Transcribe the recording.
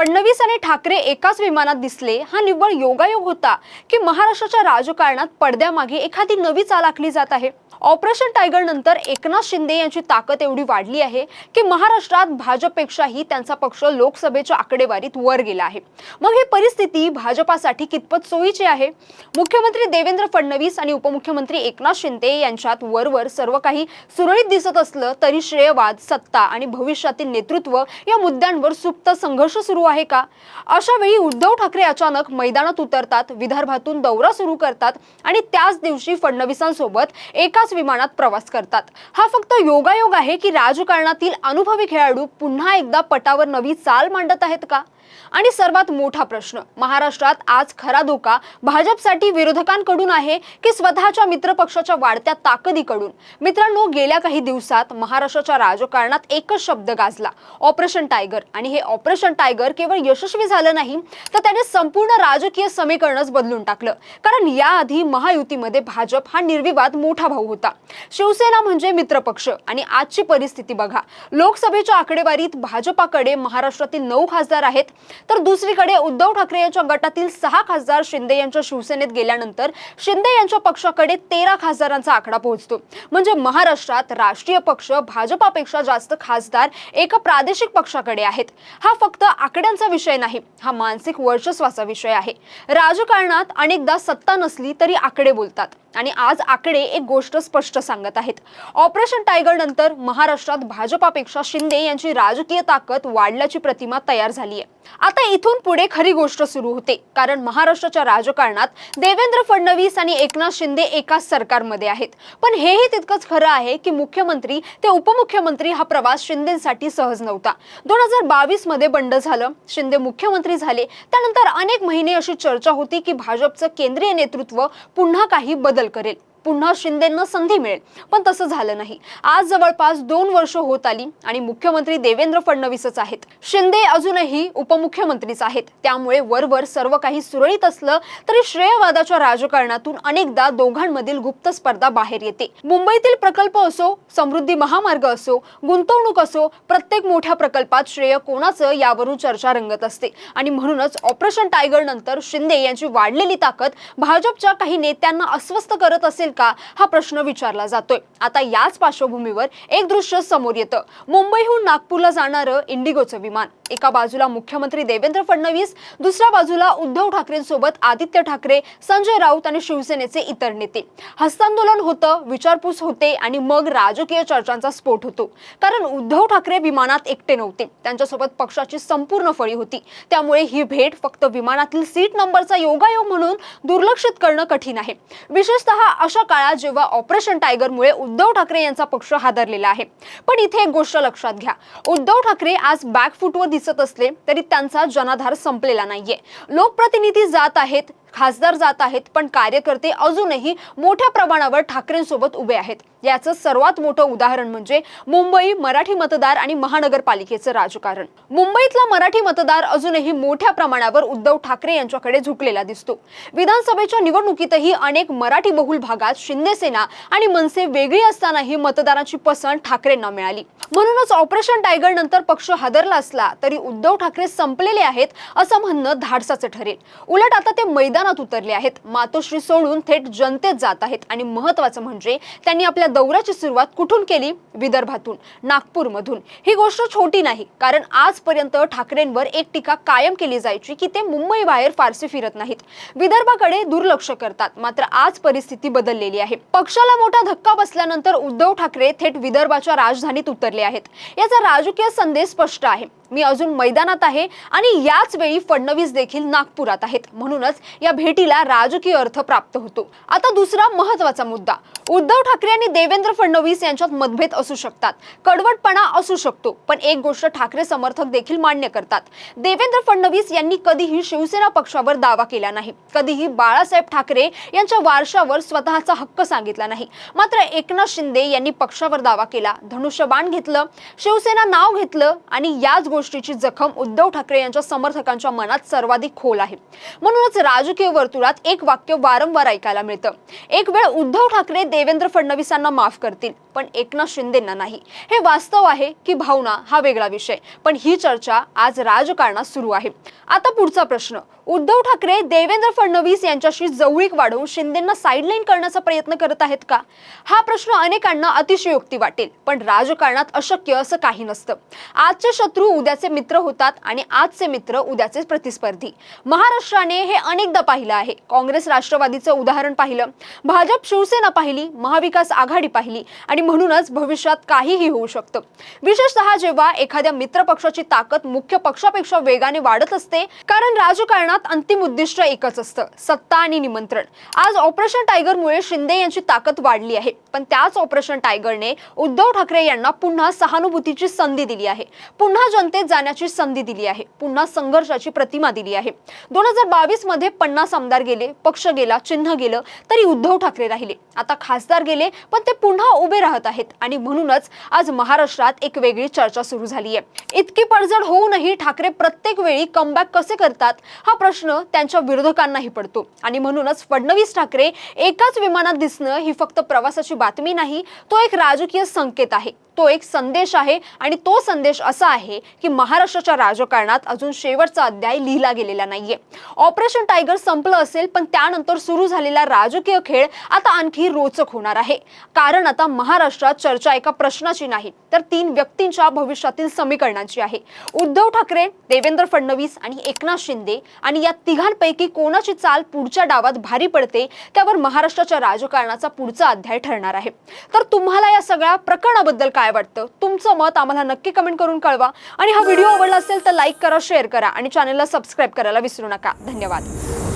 फडणवीस आणि ठाकरे एकाच विमानात दिसले हा निव्वळ योगायोग होता की महाराष्ट्राच्या राजकारणात पडद्यामागे एखादी नवी चाल आखली जात आहे। ऑपरेशन टायगर नंतर एकनाथ शिंदे यांची ताकद एवढी वाढली आहे की महाराष्ट्रात भाजपपेक्षाही त्यांचा पक्ष लोकसभेच्या आकडेवारीत वर गेला आहे। मग ही परिस्थिती भाजपासाठी कितपत सोयीची आहे? मुख्यमंत्री देवेंद्र फडणवीस आणि उपमुख्यमंत्री एकनाथ शिंदे यांच्यात वरवर सर्व काही सुरळीत दिसत असलं तरी श्रेयवाद, सत्ता आणि भविष्यातील नेतृत्व या मुद्द्यांवर सुप्त संघर्ष सुरू आहे का? अशा वेळी उद्धव ठाकरे अचानक मैदानात उतरतात, विदर्भातून दौरा सुरू करतात आणि त्याच दिवशी फडणवीसांसोबत एकाच विमानात प्रवास करतात। हा फक्त योगायोग आहे की राजकारणातील अनुभवी खेळाडू पुन्हा एकदा पटावर नवी चाल मांडत आहेत का? आणि सर्वात मोठा प्रश्न, महाराष्ट्रात आज खरा धोका भाजपसाठी विरोधकांकडून आहे की स्वतःच्या मित्रपक्षाच्या वाढत्या ताकदीकडून? मित्रांनो, गेल्या काही दिवसात महाराष्ट्राच्या राजकारणात एकच शब्द गाजला, ऑपरेशन टायगर। आणि हे ऑपरेशन टायगर केवळ यशस्वी झालं नाही तर त्याने संपूर्ण राजकीय समीकरणच बदलून टाकलं। कारण याआधी महायुतीमध्ये भाजप हा निर्विवाद मोठा भाऊ होता, शिवसेना म्हणजे मित्रपक्ष। आणि आजची परिस्थिती बघा, लोकसभेच्या आकडेवारीत भाजपाकडे महाराष्ट्रातील 9 खासदार आहेत तर दुसरीकडे उद्धव ठाकरे यांच्या गटातील 6 खासदार शिंदे यांच्या शिवसेनेत गेल्यानंतर शिंदे यांच्या पक्षाकडे 13 खासदारांचा आकडा पोहोचतो। म्हणजे महाराष्ट्रात राष्ट्रीय पक्ष भाजपापेक्षा जास्त खासदार एका प्रादेशिक पक्षाकडे आहेत। हा फक्त आकड्यांचा विषय नाही, हा मानसिक वर्चस्वाचा विषय आहे। राजकारणात अनेकदा सत्ता नसली तरी आकडे बोलतात आणि आज आकडे एक गोष्ट स्पष्ट सांगत आहेत। ऑपरेशन टायगर नंतर महाराष्ट्रात भाजपापेक्षा शिंदे यांची राजकीय ताकद वाढल्याची प्रतिमा तयार झाली आहे। आता इथून पुढे खरी गोष्ट सुरू होते, कारण महाराष्ट्राच्या राजकारणात देवेंद्र फडणवीस आणि एकनाथ शिंदे एकाच सरकारमध्ये आहेत। पण हेही तितकंच खरं आहे की मुख्यमंत्री ते उपमुख्यमंत्री हा प्रवास शिंदेसाठी सहज नव्हता। 2022 मध्ये बंड झालं, शिंदे मुख्यमंत्री झाले, त्यानंतर अनेक महिने अशी चर्चा होती की भाजपचं केंद्रीय नेतृत्व पुन्हा काही बदल करेल, पुन्हा शिंदेंना संधी मिळेल। पण तसं झालं नाही। आज जवळपास 2 वर्ष होत आली आणि मुख्यमंत्री देवेंद्र फडणवीसच आहेत, शिंदे अजूनही उपमुख्यमंत्रीच आहेत। त्यामुळे वरवर सर्व काही सुरळीत असलं तरी श्रेयवादाच्या राजकारणातून अनेकदा दोघांमधील गुप्त स्पर्धा बाहेर येते। मुंबईतील प्रकल्प असो, समृद्धी महामार्ग असो, गुंतवणूक असो, प्रत्येक मोठ्या प्रकल्पात श्रेय कोणाचं यावरून चर्चा रंगत असते। आणि म्हणूनच ऑपरेशन टायगर नंतर शिंदे यांची वाढलेली ताकद भाजपच्या काही नेत्यांना अस्वस्थ करत असेल का, हा प्रश्न विचारला जातोय। आता याच पार्श्वभूमीवर एक दृश्य समोर येतं, मुंबईहून नागपूरला जाणारं इंडिगोचं विमान। एका बाजूला मुख्यमंत्री देवेंद्र फडणवीस, दुसऱ्या बाजूला उद्धव ठाकरेंसोबत आदित्य ठाकरे, संजय राऊत आणि शिवसेनेचे इतर नेते। हस्तांदोलन होतं, विचारपूस होते आणि मग राजकीय चर्चांचा स्फोट होतो। कारण उद्धव ठाकरे विमानात एकटे नव्हते, त्यांच्यासोबत पक्षाची संपूर्ण फळी होती। त्यामुळे ही भेट फक्त विमानातील सीट नंबरचा योगायोग म्हणून दुर्लक्षित करणं कठीण आहे, विशेषतः अशा काळात जेव्हा ऑपरेशन टायगरमुळे उद्धव ठाकरे यांचा पक्ष हादरलेला आहे। पण इथे एक गोष्ट लक्षात घ्या, उद्धव ठाकरे आज बॅकफूटवर दिसत असले तरी त्यांचा जनाधार संपलेला नाहीये। लोकप्रतिनिधी जात आहेत, खासदार जात आहेत, पण कार्यकर्ते अजूनही मोठ्या प्रमाणावर ठाकरेंसोबत उभे आहेत। याचं सर्वात मोठं उदाहरण म्हणजे मुंबई मराठी मतदार आणि महानगरपालिकेचं राजकारण। मुंबईतला मराठी मतदार अजूनही मोठ्या प्रमाणावर उद्धव ठाकरे यांच्याकडे झुकलेला दिसतो। विधानसभेच्या निवडणुकीतही अनेक मराठी बहुल भागात शिंदे सेना आणि मनसे वेगळी असतानाही मतदारांची पसंत ठाकरेंना मिळाली। म्हणूनच ऑपरेशन टायगर नंतर पक्ष हादरला असला तरी उद्धव ठाकरे संपलेले आहेत असं म्हणणं धाडसाचं ठरेल। उलट आता ते मैदानात उतरले आहेत, मातोश्री सोडून थेट जनतेत जात आहेत। आणि महत्त्वाचं म्हणजे त्यांनी आपल्या दौऱ्याची सुरुवात कुठून केली? विदर्भातून, नागपूरमधून। ही गोष्ट छोटी नाही, कारण आजपर्यंत ठाकरेंवर एक टीका कायम केली जायची की ते मुंबई बाहेर फारसे फिरत नाहीत, विदर्भाकडे दुर्लक्ष करतात। मात्र आज परिस्थिती बदललेली आहे। पक्षाला मोठा धक्का बसल्यानंतर उद्धव ठाकरे थेट विदर्भाच्या राजधानीत उतरले आहेत। याचा राजकीय संदेश स्पष्ट आहे, मी अजून मैदानात आहे आणि याच वेळी फडणवीस देखील नागपुरात आहेत। म्हणूनच या भेटीला राजकीय अर्थ प्राप्त होतो। आता दुसरा महत्त्वाचा मुद्दा, उद्धव ठाकरे आणि देवेंद्र फडणवीस यांच्यात मतभेद असू शकतात, कडवटपणा असू शकतो, पण एक गोष्ट ठाकरे समर्थक देखील मान्य करतात, देवेंद्र फडणवीस यांनी कधीही शिवसेना पक्षावर दावा केला नाही, कधीही बाळासाहेब ठाकरे यांच्या वारशावर स्वतःचा हक्क सांगितला नाही। मात्र एकनाथ शिंदे यांनी पक्षावर दावा केला, धनुष्यबाण घेतलं, शिवसेना नाव घेतलं आणि याच गोष्टीची जखम उद्धव ठाकरे यांच्या समर्थकांच्या मनात सर्वाधिक खोल आहे। म्हणूनच राजकीय वर्तुळात एक वाक्य वारंवार ऐकायला मिळतं, एक वेळ उद्धव ठाकरे देवेंद्र फडणवीसांना माफ करतील पण एकनाथ शिंदेंना नाही। हे वास्तव आहे की भावना हा वेगळा विषय, पण ही चर्चा आज राजकारणात सुरू आहे। आता पुढचा प्रश्न, उद्धव ठाकरे देवेंद्र फडणवीस यांच्याशी जवळीक वाढवून शिंदेंना साइडलाईन करण्याचा प्रयत्न करत आहेत का? हा प्रश्न अनेकांना अतिशयोक्ती वाटेल, पण राजकारणात अशक्य असं काही नसतं। आजचे शत्रू उद्याचे मित्र होतात आणि आजचे मित्र उद्याचे प्रतिस्पर्धी। महाराष्ट्राने हे अनेकदा पाहिलं आहे। काँग्रेस राष्ट्रवादीचं उदाहरण पाहिलं, भाजप शिवसेना पाहिली, महाविकास आघाडी पाहिली आणि म्हणूनच भविष्यात काहीही होऊ शकतं। विशेषतः जेव्हा एखाद्या मित्र पक्षाची ताकद मुख्य पक्षापेक्षा वेगाने वाढत असते, कारण राजकारणात अंतिम उद्दिष्ट एकच असतं, सत्ता आणि निमंत्रण। आज ऑपरेशन टायगरमुळे शिंदे यांची ताकद वाढली आहे, पण त्याच ऑपरेशन टायगरने उद्धव ठाकरे यांना पुन्हा सहानुभूतीची संधी दिली आहे, पुन्हा जनतेत जाण्याची संधी दिली आहे, पुन्हा संघर्षाची प्रतिमा दिली आहे। 2022 मध्ये 50 आमदार गेले, पक्ष गेला, चिन्ह गेलं, तरी उद्धव ठाकरे राहिले। आता खासदार गेले पण ते पुन्हा उभे राहत आहेत आणि म्हणूनच आज महाराष्ट्रात एक वेगळी चर्चा सुरू झाली आहे। इतकी पडझड होऊनही ठाकरे प्रत्येक वेळी कमबॅक कसे करतात हा प्रश्न त्यांच्या विरोधकांनाही पडतो आणि म्हणूनच फडणवीस ठाकरे एकाच विमानात दिसणं ही फक्त प्रवासाची बातमी नाही, तो एक राजकीय संकेत आहे, तो एक संदेश आहे आणि तो संदेश असा आहे की महाराष्ट्राच्या राजकारणात अजून शेवटचा अध्याय लिहिला गेलेला नाहीये। ऑपरेशन टायगर संपलं असेल पण त्यानंतर सुरू झालेला राजकीय खेळ आता आणखी रोचक होणार आहे, कारण आता महाराष्ट्रात चर्चा एका प्रश्नाची नाही तर 3 व्यक्तींच्या भविष्यातील समीकरणांची आहे। उद्धव ठाकरे, देवेंद्र फडणवीस आणि एकनाथ शिंदे, आणि या तिघांपैकी कोणाची चाल पुढच्या डावात भारी पडते त्यावर महाराष्ट्राच्या राजकारणाचा पुढचा अध्याय ठरणार आहे। तर तुम्हाला या सगळ्या प्रकरणाबद्दल काय वाटतं? तुमचं मत आम्हाला नक्की कमेंट करून कळवा आणि हा व्हिडिओ आवडला असेल तर लाईक करा, शेअर करा आणि चॅनलला सबस्क्राइब करायला विसरू नका। धन्यवाद।